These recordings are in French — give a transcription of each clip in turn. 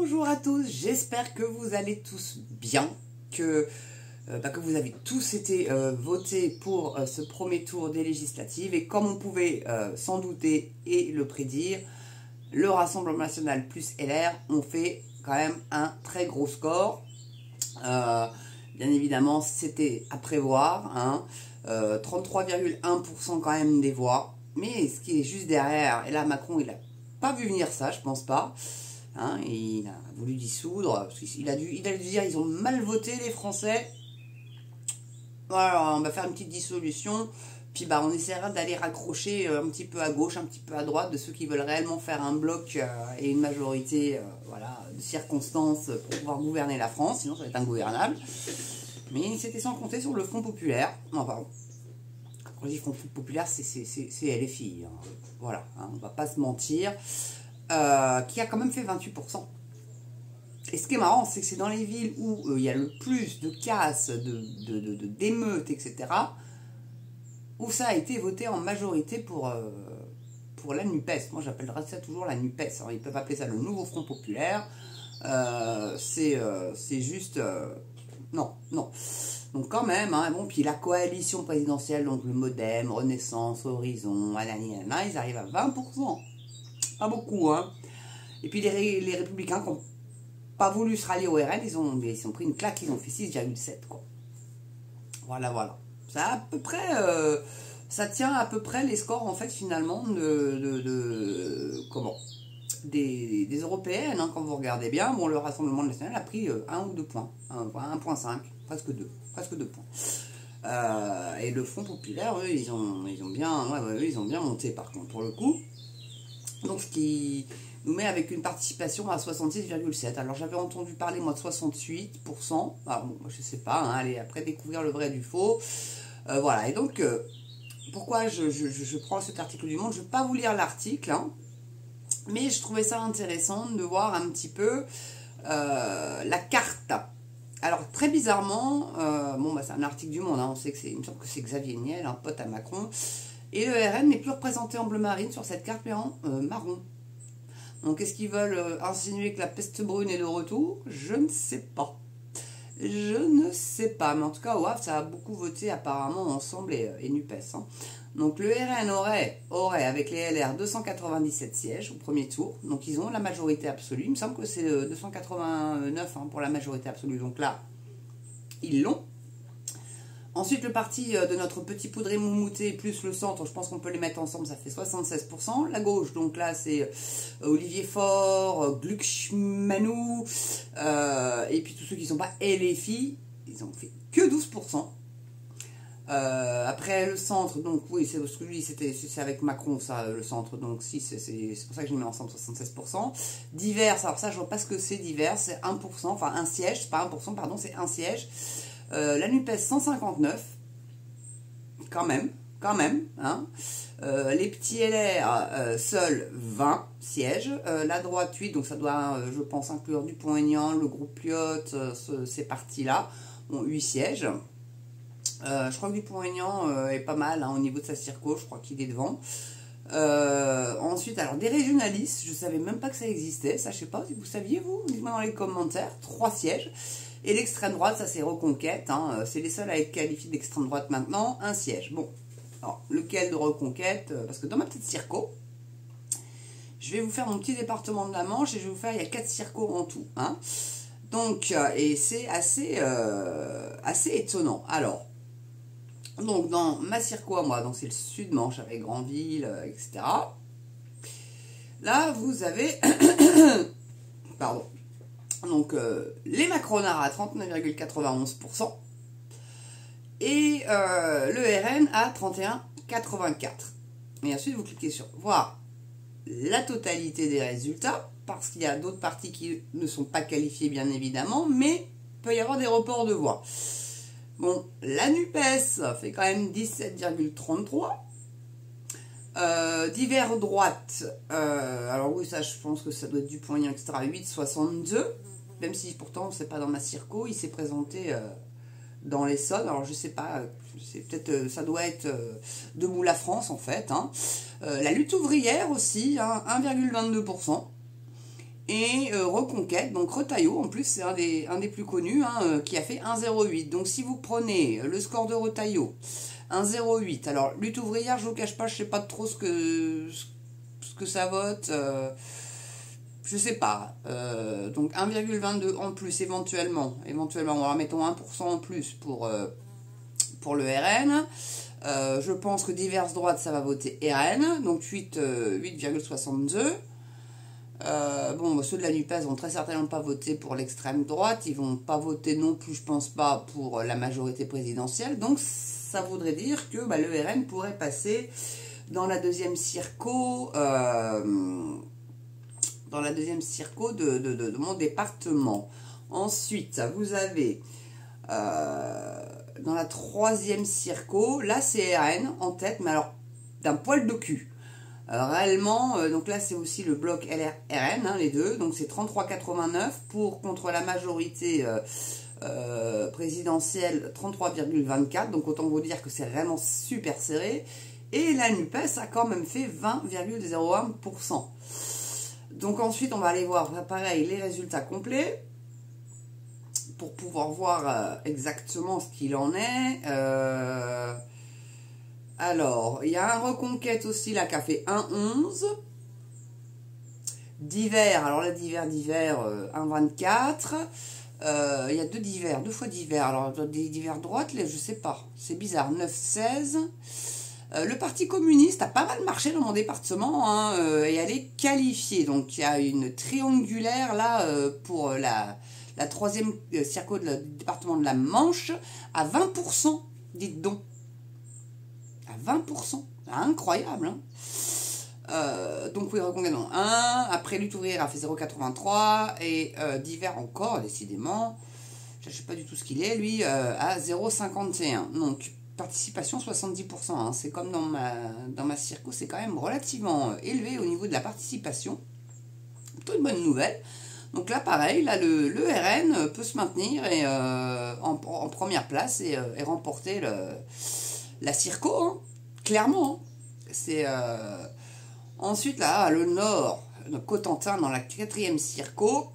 Bonjour à tous, j'espère que vous allez tous bien, que vous avez tous été votés pour ce premier tour des législatives. Et comme on pouvait s'en douter et le prédire, le Rassemblement National plus LR ont fait quand même un très gros score. Bien évidemment, c'était à prévoir, hein, 33,1% quand même des voix. Mais ce qui est juste derrière, et là Macron il n'a pas vu venir ça, je pense pas. Hein, il a voulu dissoudre, parce qu'il a dû dire ils ont mal voté les Français. Voilà, on va faire une petite dissolution, puis on essaiera d'aller raccrocher un petit peu à gauche, un petit peu à droite, de ceux qui veulent réellement faire un bloc et une majorité voilà, de circonstances pour pouvoir gouverner la France, sinon ça va être ingouvernable. Mais c'était sans compter sur le Front Populaire. Enfin, quand je dis Front Populaire, c'est LFI. Hein. Voilà, hein, on va pas se mentir. Qui a quand même fait 28%. Et ce qui est marrant, c'est que c'est dans les villes où il y a le plus de casses, d'émeutes, etc., où ça a été voté en majorité pour la NUPES. Moi, j'appellerais ça toujours la NUPES. Alors, ils peuvent appeler ça le nouveau Front Populaire. C'est juste... non. Donc quand même, hein, bon, puis la coalition présidentielle, donc le MoDem, Renaissance, Horizon, ils arrivent à 20%. Pas beaucoup, hein. Et puis les Républicains qui n'ont pas voulu se rallier au RN, ils ont pris une claque, ils ont fait 6,7, quoi. Voilà. Ça à peu près, ça tient à peu près les scores, en fait, finalement, des européennes, hein, quand vous regardez bien. Bon, le Rassemblement national a pris 1 ou 2 points, 1,5, presque 2 points. Et le Front Populaire, eux, ils ont bien monté, par contre, pour le coup. Donc, ce qui nous met avec une participation à 66,7. Alors, j'avais entendu parler, moi, de 68%. Alors, bon, je sais pas, hein, allez, après découvrir le vrai du faux. Voilà, et donc, pourquoi je prends cet article du Monde? Je ne vais pas vous lire l'article, hein, mais je trouvais ça intéressant de voir un petit peu la carte. Alors, très bizarrement, c'est un article du Monde, hein, on sait que il me semble que c'est Xavier Niel, un pote à Macron. Et le RN n'est plus représenté en bleu marine sur cette carte, mais en marron. Donc, est-ce qu'ils veulent insinuer que la peste brune est de retour? Je ne sais pas. Mais en tout cas, au Havre, ça a beaucoup voté apparemment ensemble et NUPES. Hein. Donc, le RN aurait, avec les LR, 297 sièges au premier tour. Donc, ils ont la majorité absolue. Il me semble que c'est 289 hein, pour la majorité absolue. Donc là, ils l'ont. Ensuite, le parti de notre petit poudré moumouté plus le centre, je pense qu'on peut les mettre ensemble, ça fait 76%. La gauche, donc là, c'est Olivier Faure, Glucksmann, et puis tous ceux qui ne sont pas LFI, ils ont fait que 12%. Après, le centre, donc oui, c'est ce que je dis, c'est avec Macron, ça, le centre, donc si, c'est pour ça que je mets ensemble 76%. Divers, alors ça, je vois pas ce que c'est divers, c'est 1%, enfin un siège, c'est pas 1%, pardon, c'est un siège. La NUPES 159, quand même, hein. Les petits LR seuls 20 sièges, la droite 8, donc ça doit, je pense, inclure Dupont-Aignan, le groupe Lyotte, ces partis-là ont 8 sièges. Je crois que Dupont-Aignan est pas mal hein, au niveau de sa circo, je crois qu'il est devant. Ensuite, alors des régionalistes, je savais même pas que ça existait, ça je sais pas si vous saviez vous, dites-moi dans les commentaires, 3 sièges. Et l'extrême droite, ça c'est Reconquête, hein, c'est les seuls à être qualifiés d'extrême droite maintenant, un siège. Bon, alors lequel de Reconquête? Parce que dans ma petite circo, je vais vous faire mon petit département de la Manche et je vais vous faire, il y a 4 circos en tout. Hein. Donc, et c'est assez étonnant. Alors, donc dans ma circo à moi, donc c'est le sud-Manche avec Granville, etc. Là, vous avez... Pardon. Donc, les Macronards à 39,91% et le RN à 31,84%. Et ensuite, vous cliquez sur voir la totalité des résultats, parce qu'il y a d'autres partis qui ne sont pas qualifiés, bien évidemment, mais il peut y avoir des reports de voix. Bon, la NUPES fait quand même 17,33%. Divers droite, alors oui, ça je pense que ça doit être Dupont-Aignan, etc. 8,62%. Même si pourtant c'est pas dans ma circo, il s'est présenté dans l'Essonne, alors je sais pas, c'est peut-être ça doit être Debout la France en fait. Hein. La lutte ouvrière aussi, hein, 1,22%. Et Reconquête, donc Retailleau, en plus c'est un des plus connus, hein, qui a fait 1,08. Donc si vous prenez le score de Retailleau, 1,08. Alors lutte ouvrière, je vous cache pas, je sais pas trop ce que ça vote. Je sais pas. Donc 1,22 en plus éventuellement. Alors mettons 1% en plus pour le RN. Je pense que diverses droites, ça va voter RN. Donc 8,62. Bon, ceux de la NUPES vont très certainement pas voter pour l'extrême droite. Ils vont pas voter non plus, je pense pas, pour la majorité présidentielle. Donc ça voudrait dire que le RN pourrait passer dans la deuxième circo, de mon département. Ensuite, vous avez dans la troisième circo, là c'est RN en tête, mais alors d'un poil de cul. Réellement, donc là c'est aussi le bloc LR-RN, hein, les deux, donc c'est 33,89 contre la majorité présidentielle 33,24, donc autant vous dire que c'est vraiment super serré. Et la NUPES a quand même fait 20,01%. Donc ensuite on va aller voir pareil les résultats complets pour pouvoir voir exactement ce qu'il en est. Alors, il y a un Reconquête aussi là qui a fait 1,11. Divers, alors là divers 1,24. Il y a deux fois divers. Alors des divers droites, là, je sais pas. C'est bizarre, 9,16. Le Parti communiste a pas mal marché dans mon département, hein, et elle est qualifiée. Donc il y a une triangulaire là pour la troisième circo du département de la Manche à 20%, dites donc. À 20%, incroyable. Hein. Donc oui, Reconquête non 1. Après lutte ouvrière a fait 0,83 et divers encore, décidément. Je ne sais pas du tout ce qu'il est, lui, à 0,51. Donc participation 70%, hein. C'est comme dans ma circo, c'est quand même relativement élevé au niveau de la participation. Plutôt une bonne nouvelle. Donc là, pareil, là, le RN peut se maintenir et, en première place et remporter la circo, hein. Clairement. Hein. C'est ensuite, là, le Nord, Cotentin, dans la 4e circo.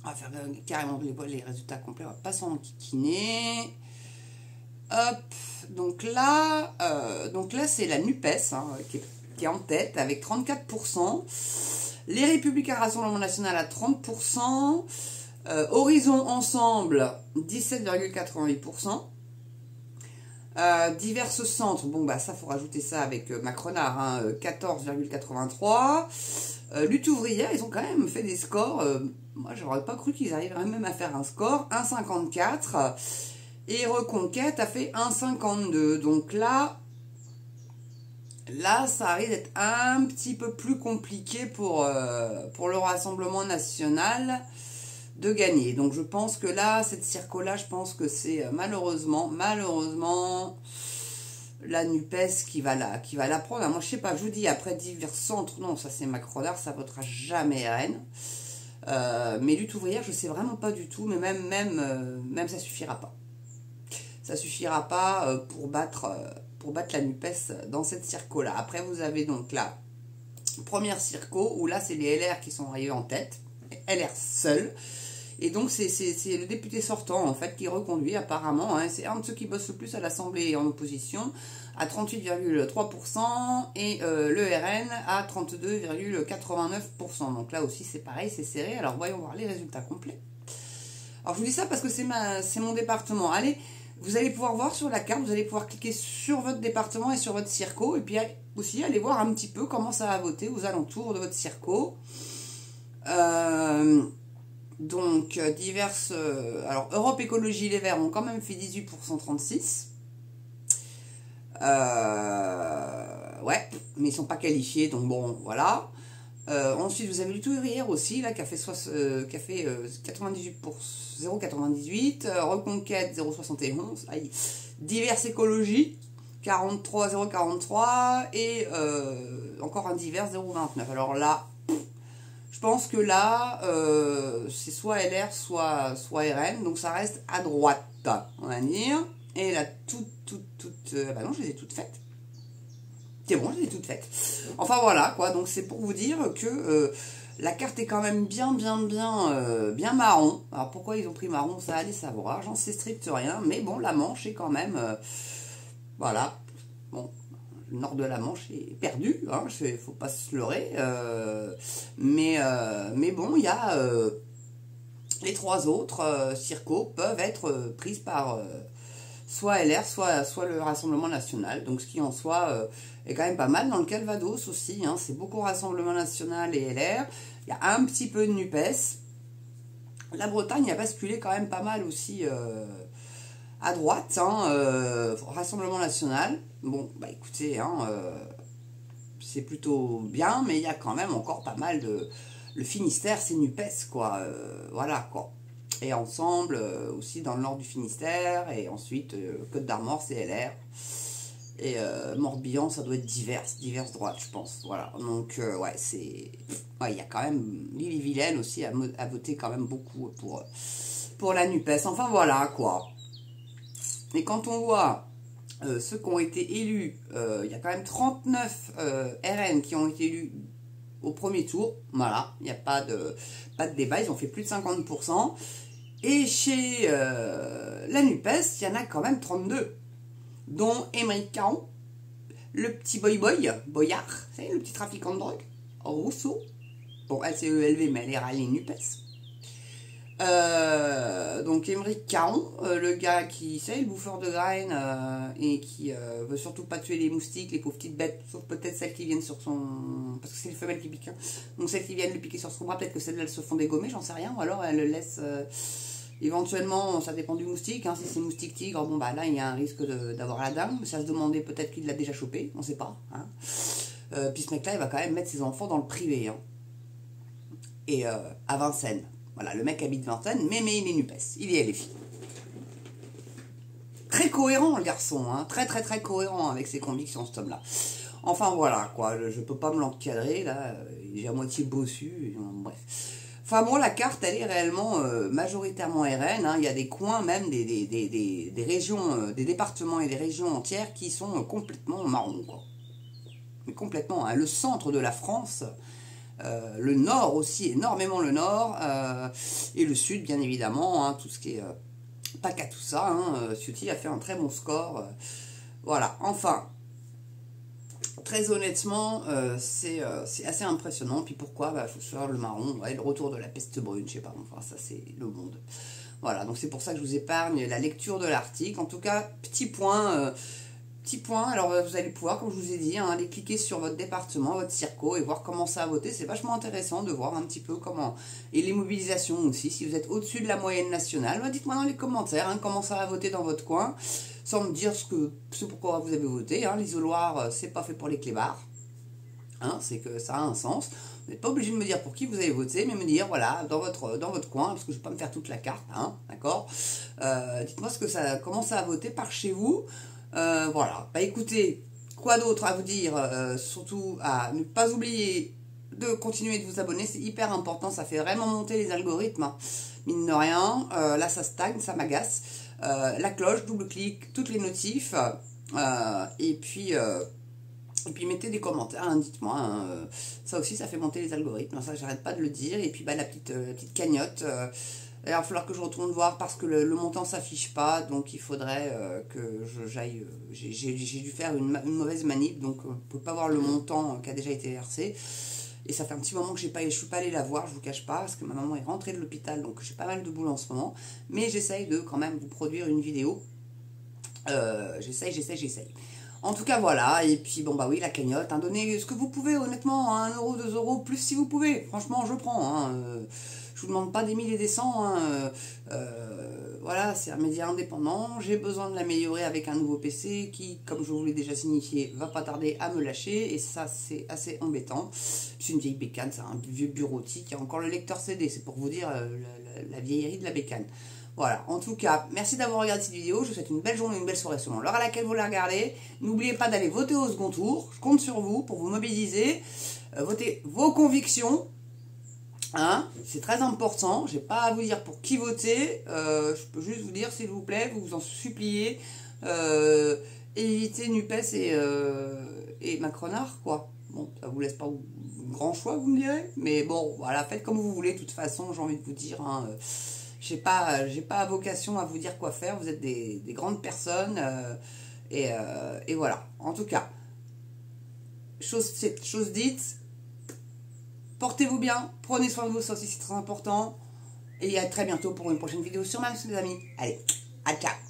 On va faire carrément les résultats complets, on va pas s'en enquiquiner. Hop, donc là c'est la NUPES, hein, qui est en tête avec 34%. Les Républicains Rassemblement National à 30%. Horizon Ensemble, 17,88%. Divers centres, bon bah ça faut rajouter ça avec Macronard, hein, 14,83. Lutte ouvrière, ils ont quand même fait des scores, moi j'aurais pas cru qu'ils arriveraient même à faire un score, 1,54. Et Reconquête a fait 1,52. Donc là ça arrive d'être un petit peu plus compliqué pour le Rassemblement National de gagner. Donc je pense que là, cette circo-là, je pense que c'est malheureusement, la NUPES qui va la prendre. Moi, je sais pas, je vous dis, après divers centres, non, ça c'est Macronard, ça votera jamais RN. Mais lutte ouvrière, je sais vraiment pas du tout, mais même ça suffira pas. Ça suffira pas pour battre la NUPES dans cette circo-là. Après, vous avez donc la première circo, où là, c'est les LR qui sont arrivés en tête. LR seul. Et donc, c'est le député sortant, en fait, qui reconduit, apparemment. Hein, c'est un de ceux qui bossent le plus à l'Assemblée en opposition, à 38,3%, et le RN à 32,89%. Donc là aussi, c'est pareil, c'est serré. Alors, voyons voir les résultats complets. Alors, je vous dis ça parce que c'est mon département. Allez, vous allez pouvoir voir sur la carte, vous allez pouvoir cliquer sur votre département et sur votre circo, et puis aussi aller voir un petit peu comment ça va voter aux alentours de votre circo. Donc, diverses... alors, Europe Écologie Les Verts ont quand même fait 18% 36. Ouais, mais ils ne sont pas qualifiés, donc bon, voilà. Ensuite, vous avez Lutte ouvrière aussi, là, qui a fait 98 pour 0,98. Reconquête, 0,71. Diverses écologies, 0,43. Et encore un divers, 0,29. Alors là, je pense que là, c'est soit LR, soit RN. Donc ça reste à droite, on va dire. Et là, bah non, je les ai toutes faites. C'est bon, je les ai toutes faites. Enfin voilà, quoi. Donc c'est pour vous dire que La carte est quand même bien marron. Alors pourquoi ils ont pris marron, ça allez savoir. J'en sais strict rien. Mais bon, la Manche est quand même... voilà. Bon, le nord de la Manche est perdu. Hein, faut pas se leurrer. Mais bon, il y a... les trois autres circos peuvent être prises par... soit LR, soit le Rassemblement National. Donc ce qui en soit est quand même pas mal. Dans le Calvados aussi, hein, c'est beaucoup Rassemblement National et LR. Il y a un petit peu de NUPES. La Bretagne a basculé quand même pas mal aussi à droite. Hein, Rassemblement National. Bon, bah écoutez, hein, c'est plutôt bien, mais il y a quand même encore pas mal de... Le Finistère, c'est NUPES, quoi. Voilà, quoi. Et ensemble, aussi dans le nord du Finistère, et ensuite Côte d'Armor, c'est LR. Et Morbihan, ça doit être diverses droites, je pense. Voilà, donc ouais, c'est... Ouais, il y a quand même l'Ille-et-Vilaine aussi à voter quand même beaucoup pour la NUPES. Enfin voilà, quoi. Et quand on voit ceux qui ont été élus, il y a quand même 39 RN qui ont été élus au premier tour. Voilà, il n'y a pas de débat, ils ont fait plus de 50%. Et chez la NUPES, il y en a quand même 32, dont Émeric Caron, le petit boyard, vous savez, le petit trafiquant de drogue, Rousseau. Bon, elle s'est élevée, mais elle est ralliée NUPES. Donc Émeric Caron, le gars qui, c'est le bouffeur de graines et qui veut surtout pas tuer les moustiques, les pauvres petites bêtes, sauf peut-être celles qui viennent sur son... Parce que c'est les femelles qui piquent. Hein. Donc celles qui viennent le piquer sur son bras, peut-être que celles-là elles se font dégommer, j'en sais rien, ou alors elles le laissent... éventuellement, ça dépend du moustique. Hein. Si c'est moustique tigre, bon bah là il y a un risque d'avoir la dame. Ça se demandait peut-être qu'il l'a déjà chopé, on sait pas. Hein. Puis ce mec-là, il va quand même mettre ses enfants dans le privé. Hein. Et à Vincennes. Voilà, le mec habite Vincennes, mais il est NUPES. Il est LFI. Très cohérent, le garçon. Hein. Très cohérent avec ses convictions, cet homme-là. Enfin voilà, quoi. Je peux pas me l'encadrer, là. J'ai à moitié bossu. Bref. Enfin bon, la carte, elle est réellement majoritairement RN. Hein. Il y a des coins, même des régions, des départements et des régions entières qui sont complètement marrons, quoi. Mais complètement. Hein. Le centre de la France, le nord aussi, énormément le nord, et le sud, bien évidemment. Hein, tout ce qui est... pas qu'à tout ça. Hein, Ciotti a fait un très bon score. Voilà, enfin... Très honnêtement, c'est assez impressionnant. Puis pourquoi? Bah, faut se faire le marron, ouais, le retour de la peste brune, je sais pas, enfin ça c'est le monde. Voilà, donc c'est pour ça que je vous épargne la lecture de l'article. En tout cas, petit point, alors vous allez pouvoir, comme je vous ai dit, hein, aller cliquer sur votre département, votre circo et voir comment ça a voté. C'est vachement intéressant de voir un petit peu comment... Et les mobilisations aussi, si vous êtes au-dessus de la moyenne nationale, bah, dites-moi dans les commentaires hein, comment ça a voté dans votre coin. Sans me dire ce pourquoi vous avez voté. Hein. L'isoloir, c'est pas fait pour les clébards. Hein, c'est que ça a un sens. Vous n'êtes pas obligé de me dire pour qui vous avez voté, mais me dire, voilà, dans votre coin, parce que je ne vais pas me faire toute la carte, hein, d'accord. Dites-moi comment ça a voté par chez vous. Voilà. Bah écoutez, quoi d'autre à vous dire, surtout à ne pas oublier de continuer de vous abonner, c'est hyper important, ça fait vraiment monter les algorithmes. Hein. Mine de rien, là ça stagne, ça m'agace. La cloche, double-clic, toutes les notifs, et puis mettez des commentaires, hein, dites-moi, hein, ça aussi ça fait monter les algorithmes, hein, ça j'arrête pas de le dire, et puis bah, la petite cagnotte, il va falloir que je retourne voir parce que le montant s'affiche pas, donc il faudrait que j'aille, j'ai dû faire une mauvaise manip, donc vous ne pouvez pas voir le montant qui a déjà été versé. Et ça fait un petit moment que je ne suis pas allée la voir, je vous cache pas, parce que ma maman est rentrée de l'hôpital, donc j'ai pas mal de boulot en ce moment. Mais j'essaye de quand même vous produire une vidéo. J'essaye. En tout cas, voilà. Et puis, bon, bah oui, la cagnotte. Hein, donnez ce que vous pouvez, honnêtement. 1 euro, 2 euros, plus si vous pouvez. Franchement, je prends. Hein, je vous demande pas des mille et des cents. Hein, voilà, c'est un média indépendant. J'ai besoin de l'améliorer avec un nouveau PC qui, comme je vous l'ai déjà signifié, va pas tarder à me lâcher. Et ça, c'est assez embêtant. C'est une vieille bécane, c'est un vieux bureautique. Il y a encore le lecteur CD. C'est pour vous dire la vieillerie de la bécane. Voilà, en tout cas, merci d'avoir regardé cette vidéo. Je vous souhaite une belle journée, une belle soirée selon l'heure à laquelle vous la regardez. N'oubliez pas d'aller voter au second tour. Je compte sur vous pour vous mobiliser. Votez vos convictions. Hein, c'est très important. Je n'ai pas à vous dire pour qui voter. Je peux juste vous dire, s'il vous plaît, vous en suppliez, évitez NUPES et Macronard, quoi. Bon. Bon, ça vous laisse pas grand choix, vous me direz. Mais bon, voilà, faites comme vous voulez. De toute façon, j'ai envie de vous dire, hein, j'ai pas vocation à vous dire quoi faire. Vous êtes des grandes personnes. Et voilà. En tout cas, chose dite, portez-vous bien, prenez soin de vous, ça aussi c'est très important. Et à très bientôt pour une prochaine vidéo sur ma chaîne, les amis. Allez, à ciao.